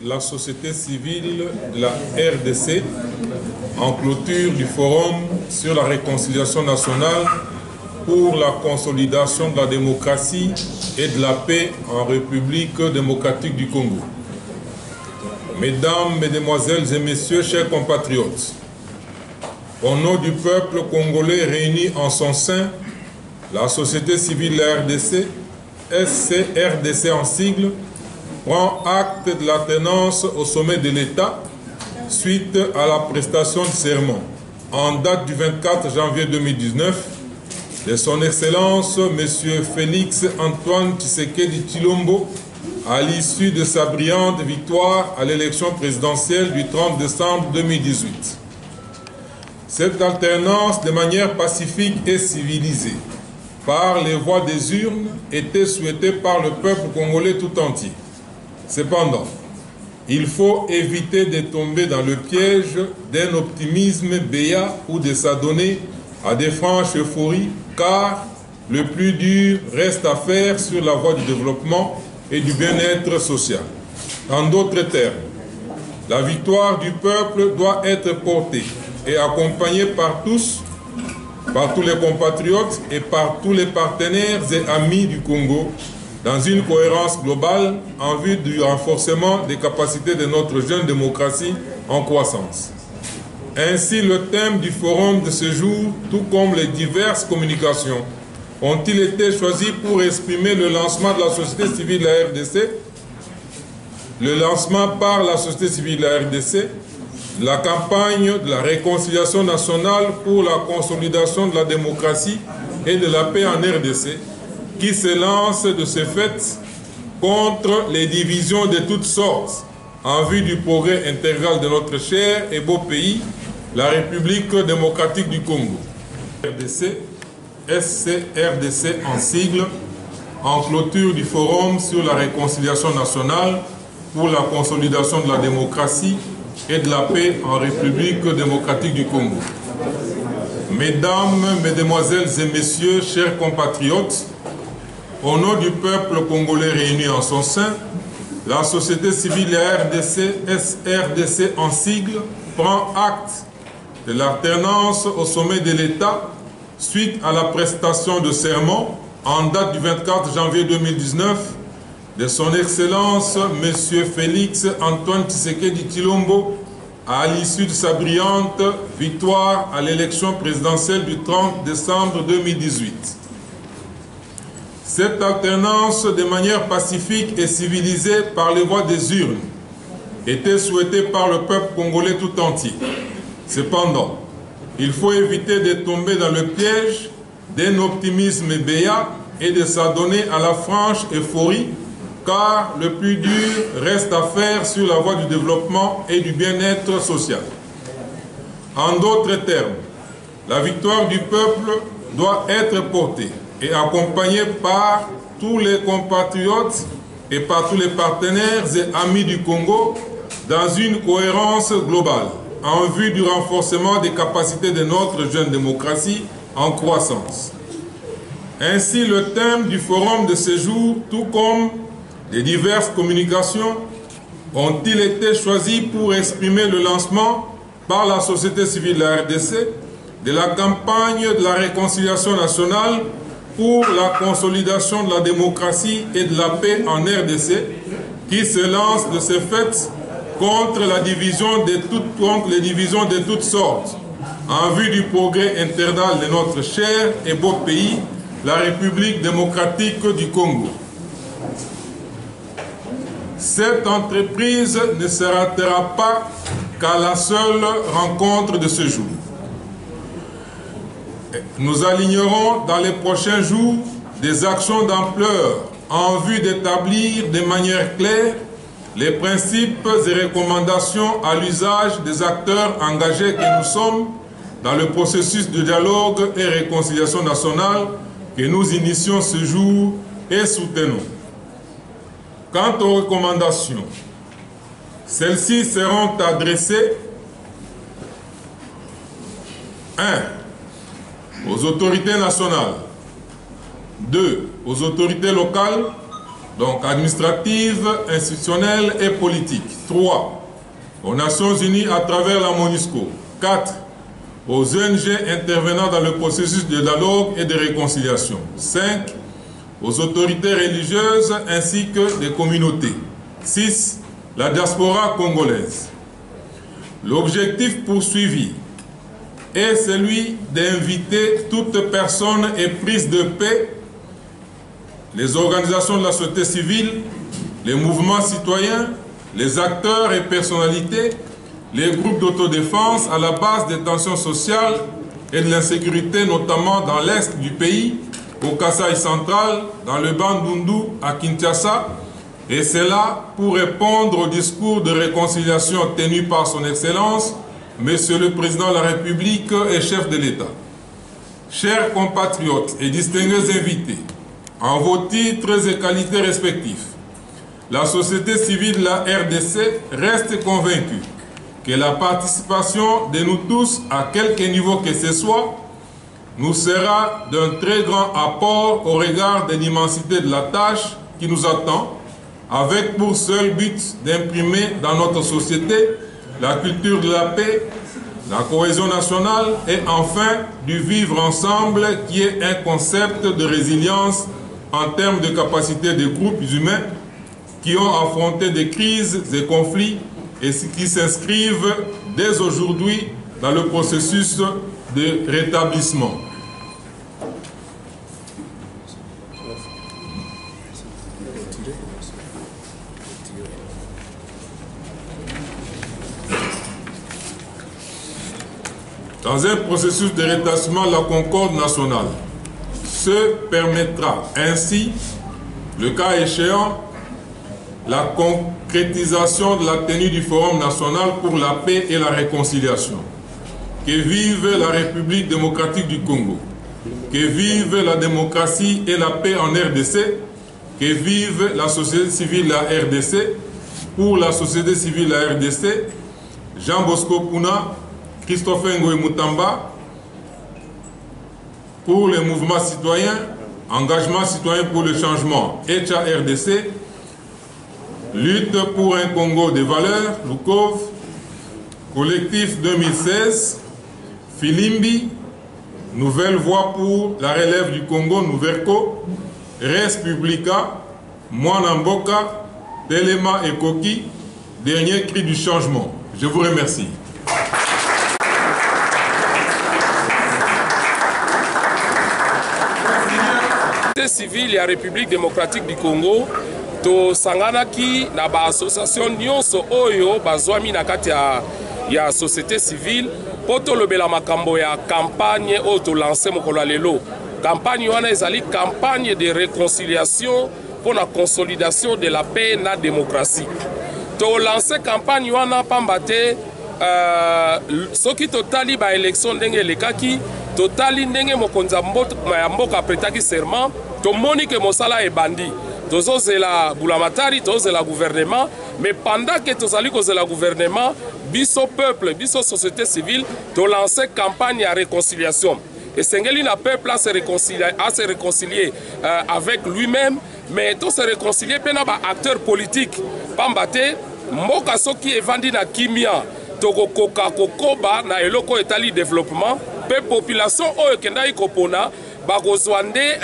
la société civile de la RDC en clôture du forum sur la réconciliation nationale pour la consolidation de la démocratie et de la paix en République démocratique du Congo. Mesdames, Mesdemoiselles et Messieurs, chers compatriotes, au nom du peuple congolais réuni en son sein, la société civile de la RDC, SCRDC en sigle, prend acte de l'alternance au sommet de l'État suite à la prestation de serment en date du 24 janvier 2019 de son Excellence M. Félix Antoine Tshisekedi Tshilombo à l'issue de sa brillante victoire à l'élection présidentielle du 30 décembre 2018. Cette alternance de manière pacifique et civilisée par les voies des urnes était souhaitée par le peuple congolais tout entier. Cependant, il faut éviter de tomber dans le piège d'un optimisme béat ou de s'adonner à des franches euphories, car le plus dur reste à faire sur la voie du développement et du bien-être social. En d'autres termes, la victoire du peuple doit être portée et accompagnée par tous les compatriotes et par tous les partenaires et amis du Congo dans une cohérence globale en vue du renforcement des capacités de notre jeune démocratie en croissance. Ainsi, le thème du forum de ce jour, tout comme les diverses communications, ont-ils été choisis pour exprimer le lancement de la société civile de la RDC, le lancement par la société civile de la RDC, la campagne de la réconciliation nationale pour la consolidation de la démocratie et de la paix en RDC, qui se lance de ce fait contre les divisions de toutes sortes en vue du progrès intégral de notre cher et beau pays, la République démocratique du Congo. RDC, SCRDC en sigle, en clôture du forum sur la réconciliation nationale pour la consolidation de la démocratie et de la paix en République démocratique du Congo. Mesdames, Mesdemoiselles et Messieurs, chers compatriotes, au nom du peuple congolais réuni en son sein, la société civile de la RDC, SRDC en sigle, prend acte de l'alternance au sommet de l'État suite à la prestation de serment en date du 24 janvier 2019 de son Excellence M. Félix Antoine Tshisekedi Tshilombo à l'issue de sa brillante victoire à l'élection présidentielle du 30 décembre 2018. Cette alternance de manière pacifique et civilisée par les voies des urnes était souhaitée par le peuple congolais tout entier. Cependant, il faut éviter de tomber dans le piège d'un optimisme béat et de s'adonner à la franche euphorie, car le plus dur reste à faire sur la voie du développement et du bien-être social. En d'autres termes, la victoire du peuple doit être portée et accompagnée par tous les compatriotes et par tous les partenaires et amis du Congo dans une cohérence globale en vue du renforcement des capacités de notre jeune démocratie en croissance. Ainsi, le thème du forum de ce jour, tout comme les diverses communications, ont-ils été choisis pour exprimer le lancement par la société civile de la RDC de la campagne de la réconciliation nationale pour la consolidation de la démocratie et de la paix en RDC, qui se lance de ce fait contre les divisions de toutes sortes, en vue du progrès intégral de notre cher et beau pays, la République démocratique du Congo. Cette entreprise ne se ratera pas qu'à la seule rencontre de ce jour. Nous alignerons dans les prochains jours des actions d'ampleur en vue d'établir de manière claire les principes et recommandations à l'usage des acteurs engagés que nous sommes dans le processus de dialogue et réconciliation nationale que nous initions ce jour et soutenons. Quant aux recommandations, celles-ci seront adressées 1. Aux autorités nationales, 2. Aux autorités locales, donc administrative, institutionnelle et politique. 3. Aux Nations Unies à travers la MONUSCO. 4. Aux ONG intervenant dans le processus de dialogue et de réconciliation. 5. Aux autorités religieuses ainsi que des communautés. 6. La diaspora congolaise. L'objectif poursuivi est celui d'inviter toute personne éprise de paix, les organisations de la société civile, les mouvements citoyens, les acteurs et personnalités, les groupes d'autodéfense à la base des tensions sociales et de l'insécurité, notamment dans l'est du pays, au Kasaï central, dans le Bandundu, à Kinshasa, et cela pour répondre au discours de réconciliation tenu par son Excellence, Monsieur le Président de la République et chef de l'État. Chers compatriotes et distingués invités, en vos titres et qualités respectifs, la société civile de la RDC reste convaincue que la participation de nous tous, à quelque niveau que ce soit, nous sera d'un très grand apport au regard de l'immensité de la tâche qui nous attend, avec pour seul but d'imprimer dans notre société la culture de la paix, la cohésion nationale et enfin du vivre ensemble qui est un concept de résilience en termes de capacité des groupes humains qui ont affronté des crises et conflits et qui s'inscrivent dès aujourd'hui dans le processus de rétablissement. Dans un processus de rétablissement de la concorde nationale, se permettra ainsi, le cas échéant, la concrétisation de la tenue du Forum national pour la paix et la réconciliation. Que vive la République démocratique du Congo, que vive la démocratie et la paix en RDC, que vive la société civile de la RDC, pour la société civile de la RDC, Jean Bosco Puna, Christophe Ngoï Moutamba, pour les mouvements citoyens, engagement citoyen pour le changement, ECHA RDC, lutte pour un Congo des valeurs, Lukov, collectif 2016, Filimbi, nouvelle voie pour la relève du Congo, Nouverco, Res Publica, Mwanamboka, Telema et Koki, dernier cri du changement. Je vous remercie. Civile ya République démocratique du Congo to sanganaki na ba association nyonso oyo bazwami na kati ya société civile poto lobela makambo ya campagne oyo to lancer mokolo lelo. Campagne wana ezali campagne de réconciliation pour la consolidation de la paix na démocratie. To lancer campagne wana pambate soki totali ba élection ndenge lekaki totali ndenge mokonza mboka apretaki serment tomoni ke mosala ebandi tozozela bulamatari tozozela gouvernement mais pendant que tozali kozela gouvernement biso peuple biso société civile to lancer campagne ya réconciliation et sengeli na peuple à se réconcilier avec lui-même mais to se réconcilier pe na ba acteurs politiques pambate mboka soki evandi na kimia tokokoka kokoba na eloko etali développement pe population oyo kendai kopona bakozwande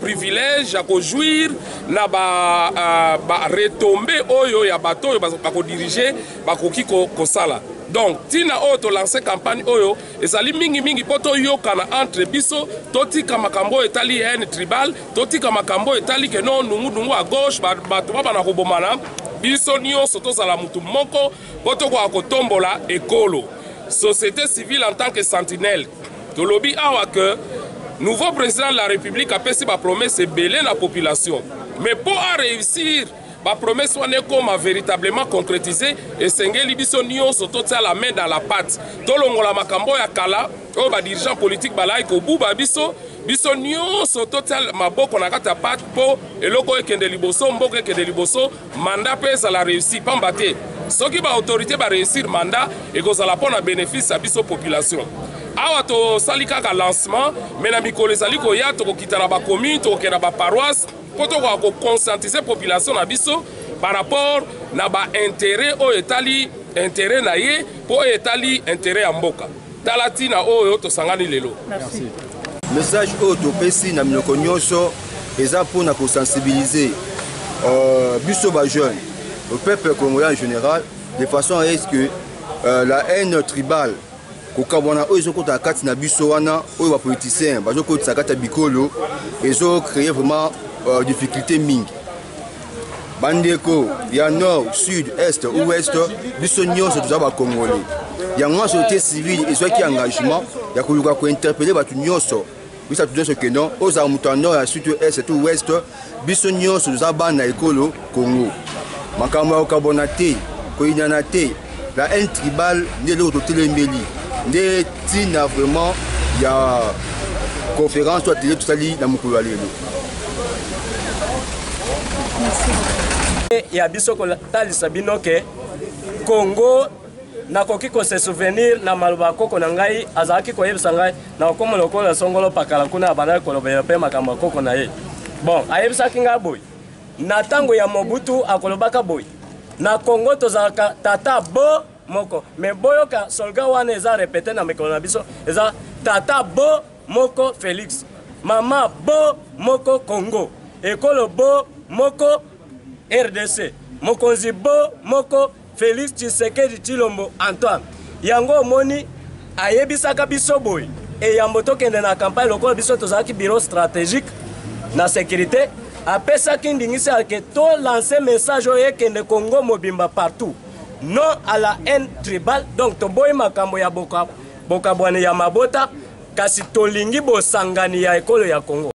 privilège à jouir na ba retomber oyo ya bato oyo bakodiriger bakoki kosala. Donc tina oyo to lancer campagne oyo ezali mingi poto yokana entre biso totika makambo etali haine tribal totika makambo etali ke non nungu à gauche bato bana kobomana biso nyonso tozala mutu moko poto kwa kotombola ekolo. Société civile en tant que sentinelle to lobby awa que nouveau président de la République a fait sa promesse belé la population. Mais pour réussir, la promesse soit comme véritablement concrétisée et sengeli biso nyonso totia la main dans la pâte. Tolongola makambo ya kala, o ba dirigeant politique balai ko buba biso nyonso totia maboko na kata pâte po eloko ekende liboso mboka ekende liboso mandat pesa la réussir pambate. Soki ba autorité ba réussir mandat et kozala pona bénéfice à biso population. Awa to sali kaka lancement mais na mikolo ezali koya to kokita na ba commune to kokenda ba paroisse pour to conscientiser population na biso par rapport na ba intérêt o etali intérêt na ye pour etali intérêt ya mboka talati na oyo to sangani lelo. Merci. Message au topesi na minoko nyonso eza pour na sensibiliser biso ba jeune, le peuple congolais en général, de façon à ce que la haine tribale kokabona oyo kota kati na biso wana oyo ba politiciens bazo kota kata bikolo ezo créer vraiment difficulté mingi. Bandeko ya nord, sud, est, ouest, biso nyonso tuza ba congolais. Ya ngwa société civile ezo ki engagement ya koluka ko interpeller batu nyonso. Bisa tu nyonso keno oza mutu nord ya sud, est et ouest biso nyonso tuza bana ekolo Congo. Makambo ya kokabona te, koinana te. La haine tribale n'est l'autre télémélie. N'est tina vraiment il y a conférence soit télé tout ça li na mukulu alelo. Ya biso ko tali sabino ke Congo na koki ko se souvenir na maluba koko na ngai azaki ko yebisa ngai na komo lokola songolo pakala kuna bana ko lobela pe makamba koko na ye. Bon, ayebisa kinga boy. Na tango ya Mobutu akolobaka boy. Na Congo tozaka tata bo moko me boyoka solga wana eza répété na mikolo na biso eza tata bo moko Félix, mama bo moko Congo, ekolo bo moko RDC, mokonzi bo moko Félix Tshisekedi Tshilombo Antoine. Yango moni ayebisaka biso boy e yambo tokende na campagne lokola biso tozalaki bureau stratégique na sécurité apesaki ndingisa ke to lancer message oyo ekende Congo mobimba partout. Non à la haine tribale. Donc toboyi makambo ya bokabwane ya mabota kasi tolingi bosangani ya ekolo ya Congo.